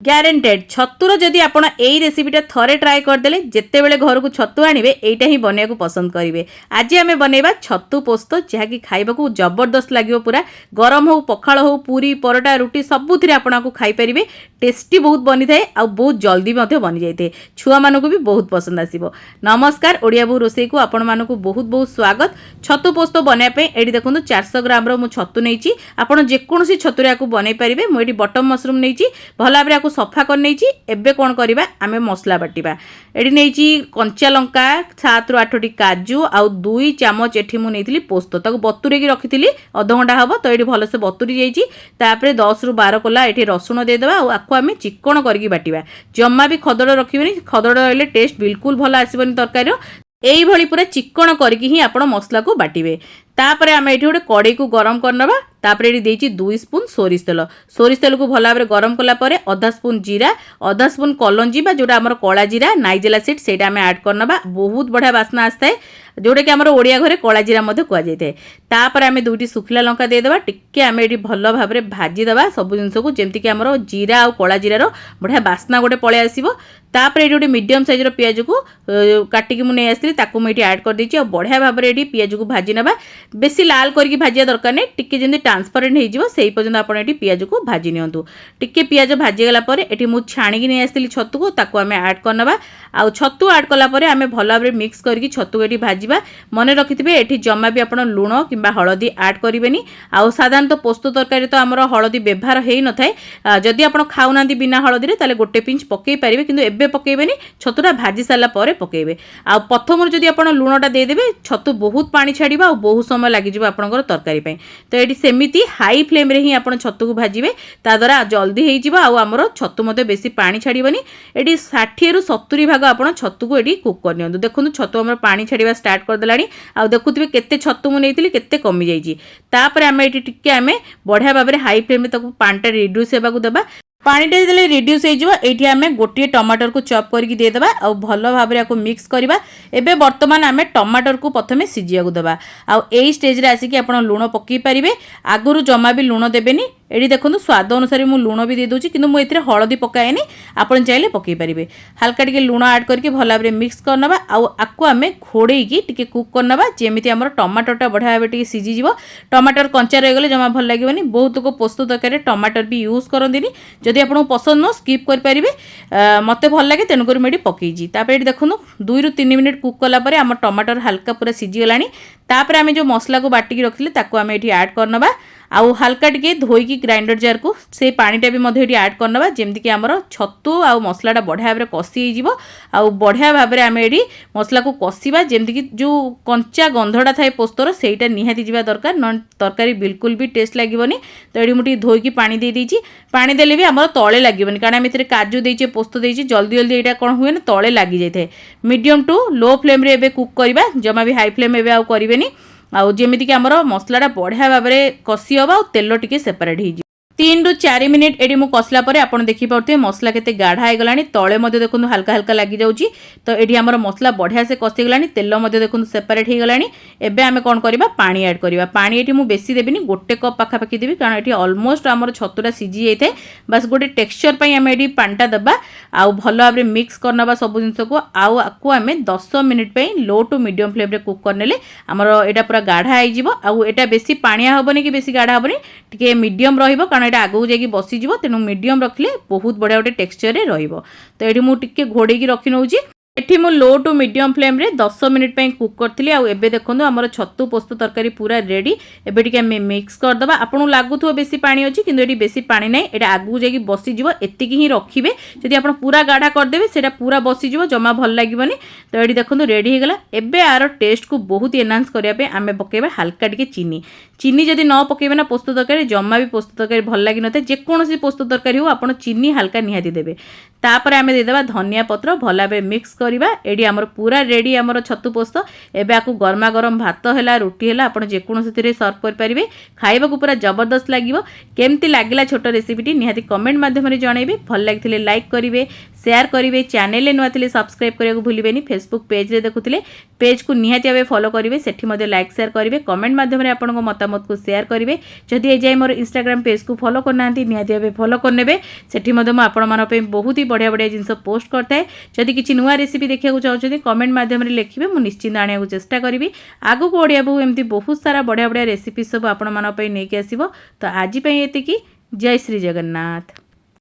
ग्यारेंटेड छतुर जदि आपण एई रेसिपीटा थरे ट्राए करदेले जेतेबेले घर को छतु आनिबे एइटा ही बनिया को पसंद करिवे। आज आमे बनेबा छतु पोस्तो जहाँकि खाइबाकू जबरदस्त लागिवो। पूरा गरम हो पखाल हो पूरी परोटा रुटी सबुथिरे आपणाकू खाई परिबे। टेस्टी बहुत बनी थाए आ बहुत जल्दी मध्ये बनी जाइते। छुआ मानकू भी बहुत पसंद आसीबो। नमस्कार ओडिया बहू रोसई को आपण मानकू बहुत बहुत स्वागत। छतु पोस्तो बने पे एडी देखंतु 400 ग्राम रो मु छतु नेइची। आपण जे कोनोसी छतुरा को बनै परिबे। मु एडी बटम मशरूम नेइची भला भाबरे सफा कर नहीं। एबे कौन करवा आमे मसला बाटिबा। एडी नहीं कंचा लंका 7 ରୁ 8टी काजू आउ 2 चामच एठी मु नेइथिली पोस्तो ताको बतुरे की रखिथिली अध घंटा हबो। तो एडी भलसे बतुरी जाईची। तापरे 10 ରୁ 12 कोला एठी रसुण दे देबा। आकु आमे चिकन करके बाटिबा। जम्मा भी खदड़ रखिबेनी। खदड़ रहले टेस्ट बिल्कुल भल आसीबनी तरकारी। एई भली पूरा चिकन करके ही आपण मसला को बाटिबे। तापरे आमे एठी गोटे कड़ाई को गरम करनबा। तापरे एठी देइची 2 स्पून सोरिष तेल। सोरिष तेल को भला भाबरे गरम कला परे आधा स्पून जीरा आधा स्पून कलंजी बा जोटा हमर कला जीरा नाइजेला सीड सेटा आमे ऐड करनबा। बहुत बढ़िया बास्ना आस्ताए जोटा कि हमर ओडिया घरे कला जीरा मध्ये कुआ जाइते। तापरे आमे दुटी सुखिला लंका दे देबा। टिके आमे एठी भल भाबरे भाजी देबा सब जिंस को जेमति कि हमर जीरा आ कला जीरा रो बढ़िया बास्ना गोटे पळे आसीबो। तापरे एठी गोटे मीडियम साइज रो पियाज को काटी कि मु नै आस्तिली ताकू मु एठी ऐड कर दिछि। आ बढ़िया भाबरे एठी पियाज को भाजी नेबा। बेसी लाल करके भाजिया दरकार नै। टिके जेंति ट्रांसपेरेंट हे जिवो सेही पर्यंत आपण एठी पियाज को भाजी नियंतु। टिके पियाज भाजी गला परे एठी मु छाणी कि नै आस्तिली छतु को ताकू आमे ऐड करनबा। आ छतु ऐड कला परे आमे भल भाबरे मिक्स करके छतु एठी भाजीबा। मने रखिथिबे एठी जम्मा भी आपण लूण किबा हळदी ऐड करिवेनी। आ साधारणतः पोस्तो तरकारी तो हमर हळदी व्यवहार हेई न थाए। जदि आपण खाउनांदी बिना हळदी रे ताले गोटे पिंच पकेई परिबे किंतु एबे पकेइबेनी। छतुरा भाजी साला परे पकेइबे। आ प्रथमर जदि आपण लूणटा दे देबे छतु बहुत पानी छाड़ीबा आ बहुत समय लागि जिवो आपनकर तरकारी पई। तो एठी सेमिति हाई फ्लेम रे ही आपण छतु को भाजीबे। ता द्वारा जल्दी हेई जिवो। आ हमर छतु मध्ये बेसी पानी छाड़ीबनी। एठी 60 ରୁ 70 भाग आपण छतु को एठी कुक कर नियंतु। देखुनु छतु हमर पानी छाड़ीबा स्टार्ट कर देलानी। आ देखुथिबे केते छतु मु नेइतिली केते कमी जाईची। तापरे आमे एठी टिके आमे बढ़िया भाबरे हाई फ्लेम में ताकू पानीटा रिड्यूस हेबाकू देबा। पानीटा जेतले रिड्यूस हो जिवो एठी आमे गोटे टमाटर को चॉप करके दे देबा। आ भलो भाबरे आको मिक्स करबा। एबे वर्तमान आमे टमाटर को प्रथमे सिजिया को देबा। आ एई स्टेज रे आसी कि आपण लूण पक्की परिबे। आगुरु जमा भी लूण देबेनी। एडी देखंतु स्वाद अनुसार मु लूण भी दे दोची किंतु मु एथिरे हळदी पकाएनी। आपण चाहिले पकई परिबे। हल्का टिके लूण ऐड करके भला भाबरे मिक्स करनबा। आ आको आमे घोड़ेई की टिके कुक करनबा जेमिति हमर टमाटरटा बढ़िया भाबे टिके सिजी जिवो। टमाटर कंचा रह गेले जमा भल लागिवनी। बहुत को पोस्तो तरकारी टमाटर भी यूज करंदिनी। जदि आपन पसंद न स्किप कर परिबे। मते भल लागे तेनु कर मेडी पकईजी। तापर एडी देखंतु 2 ରୁ 3 मिनिट कुक कला परे हमर टमाटर हल्का पूरा सिजी गलानी। तापर आमे जो मसला को बाटी की रखले ताको आमे एठी ऐड करनबा। आउ हल्का टिके धोई की ग्राइंडर जार को से पानीटा भी मधे एठी ऐड करनबा जेमति कि हमर छतु आउ मसलाटा बढ़िया भाबरे कसी हे जिवो। आउ बढ़िया भाबरे आमे एठी मसला को कसीबा जेमति कि जो कंचा गंधडा थाए पोस्तर सेइटा निहाती जिबा दरकार। न तरकारी बिल्कुल भी टेस्ट लागिवनी। तो एठी मुठी धोई की पानी दे देइची। पानी देले भी हमर तळे लागिवनी कारण हम एथिरे काजू देइचे पोस्तो देइचे जल्दी जल्दी एटा कोन हुए न तळे लागि जाय थाए। मीडियम टू लो फ्लेम रे एबे कुक करबा। जमा भी हाई फ्लेम एबे आउ करिवेनी। आउ जेमिति कि हमर मसलाटा बढ़िया भाबरे कसी हबा। तेल टिके सेपरेट हे 3 ରୁ 4 मिनिट एडी मु कसला परे आपण देखि पड़ते मसला केते गाढ़ा हे गलानी। तळे मध्ये देखुनु हल्का हल्का लागि जाउची। तो एडी हमर मसला बढ़िया से कसी गलानी। तेल मध्ये देखुनु सेपरेट हे गलानी। एबे आमे कोन करबा पानी ऐड करबा। पानी एठी मु बेसी देबिनी गोटे कप पाखा पाखी देबी कारण एठी ऑलमोस्ट हमर छतुरा सिजी जाइते। बस गोटे टेक्सचर पई आमे एठी पानीटा दबा। आउ भलो भाबरे मिक्स करनबा सब जिंस को। आउ आकु आमे 10 मिनिट पई लो टू मीडियम फ्लेम रे कुक करनेले हमर एटा पूरा गाढ़ा हे जिवो। आउ एटा बेसी पानिया हबनी कि बेसी गाढ़ा हबनी टिके मीडियम रहिबो कारण एटा आगु जाकी बसी जिवो। तेनु मीडियम रखले बहुत बढ़िया गोटे टेक्सचर रे रहिबो। तो एठी मु टिके घोड़े की रखि नउची। एठी मु लो टू मीडियम फ्लेम रे 10 मिनिट पई कुक करथिली। आ एबे देखंदो हमर छतु पोस्तो तरकारी पूरा रेडी। एबे टिके मिक्स कर दबा। आपन लागुथो बेसी पानी अछि किंतु एठी बेसी पानी नै। एटा आगु जाकी बसी जिवो एतिकी ही रखिबे। जदि आपन पूरा गाढ़ा कर देबे सेटा पूरा बसी जिवो जमा भल लागिबनी। तो एठी देखंदो रेडी हे गेला। एबे आरो टेस्ट को बहुत एनहांस करिया पे आमे पकेबा हल्का टिके चीनी। चीनी जदि न पकेबे ना पोस्तो तरकारी जमा भी पोस्तो तरकारी भल लागि नते। जे कोनोसी पोस्तो तरकारी हो आपन चीनी हल्का निहाती देबे। तापर आमे दे देबा धनिया पत्र भला बे मिक्स करबा। एडी हमर पूरा रेडी हमर छतु पोस्तो। एबे आकु गरमा गरम भात हैला रोटी हैला आपण जे कोनोसी थिरे सर्व कर परिबे। खाइबा को पूरा जबरदस्त लागिवो। केमति लागिला छोटो रेसिपीटी निहाती कमेंट माध्यम रे जणाइबे। भल लागिथिले लाइक करिवे शेयर करेंगे। चैनल नुआ थे सब्सक्राइब करने को भूलें। फेसबुक पेज देखुले पेज को निहाती भाव फॉलो करेंगे। सेठी लाइक शेयर करेंगे। कमेंट माध्यम आपंक मतामत को शेयर करेंगे। जदि ए जाए मोर इंस्टाग्राम पेज को फॉलो करना निहाती भाव फॉलो करने। सेठी आपण बहुत ही बढ़िया बढ़िया जिनस पोस्ट करता है। जदि किसी नुआ रेसिपी देखा चाहते कमेंट माध्यम लिखे मुझे निश्चिंत आने चेष्टा करी। आगू को ओडिया बहु एमती बहुत सारा बढ़िया बढ़िया रेसिपी सब आपण नहीं आसो। तो आज ये जय श्री जगन्नाथ।